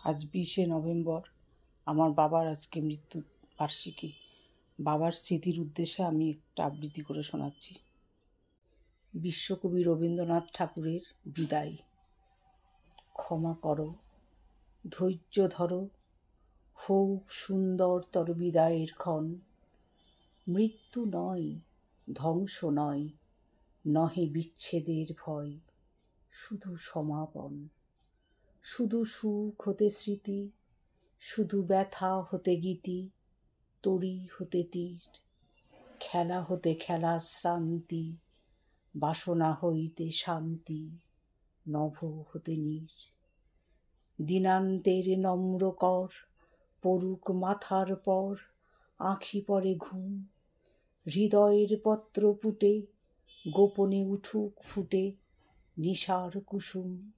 আজ 20শে নভেম্বর আমার বাবার আজকে মৃত্যু বার্ষিকী। বাবার স্মৃতির উদ্দেশ্যে আমি একটা আবৃত্তি করে শোনাচ্ছি। বিশ্বকবি রবীন্দ্রনাথ ঠাকুরের বিদায়। ক্ষমা করো, ধৈর্য ধরো, হোক সুন্দরতর বিদায়ের ক্ষণ। মৃত্যু নয়, ধ্বংস নয়, নহে বিচ্ছেদের ভয়, শুধু সমাপন। শুধু সুখ হতে স্মৃতি, শুধু ব্যথা হতে গীতি, তরি হতে তীর, খেলা হতে খেলা শ্রান্তি, বাসনা হইতে শান্তি, নভ হতে নীর। দিনান্তের নম্র কর, পড়ুক মাথার পর, আঁখি পরে ঘুম। হৃদয়ের পত্র পুটে, গোপনে উঠুক ফুটে, নিশার কুসুম।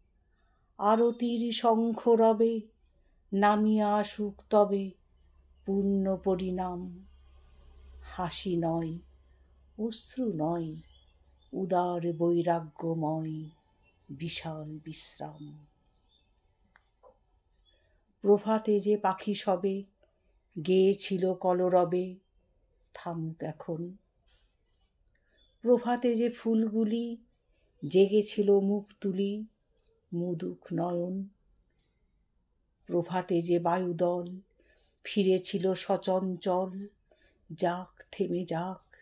আরতির শঙ্খ রবে, নামিয়া আসুক তবে পূর্ণ পরিণাম। হাসি নয়, অশ্রু নয়, উদার বৈরাগ্যময় বিশাল বিশ্রাম। প্রভাতে যে পাখি সবে গেয়েছিল কলরবে, থামুক এখন। প্রভাতে যে ফুলগুলি জেগেছিল মুখ তুলি, মুদুক নয়ন। প্রভাতে যে বায়ুদল ফিরেছিল সচঞ্চল, যাক থেমে যাক।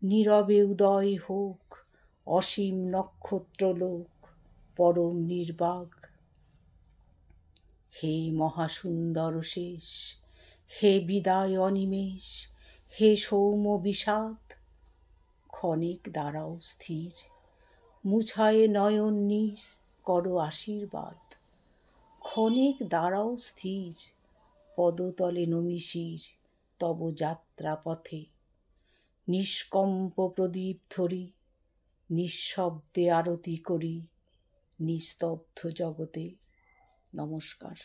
নীরবে উদয় হোক অসীম নক্ষত্রলোক, পরম নির্বাক। হে মহাসুন্দর শেষ, হে বিদায় অনিমেষ, হে সৌম্য বিষাদ। ক্ষণিক দাঁড়াও স্থির, মুছায়ে নয়ন নীর, করো আশীর্বাদ। ক্ষণিক দাঁড়াও স্থির, পদতলে নমি শির তব যাত্রা পথে। নিষ্কম্প প্রদীপ ধরি, নিঃশব্দে আরতি করি নিস্তব্ধ জগতে। নমস্কার।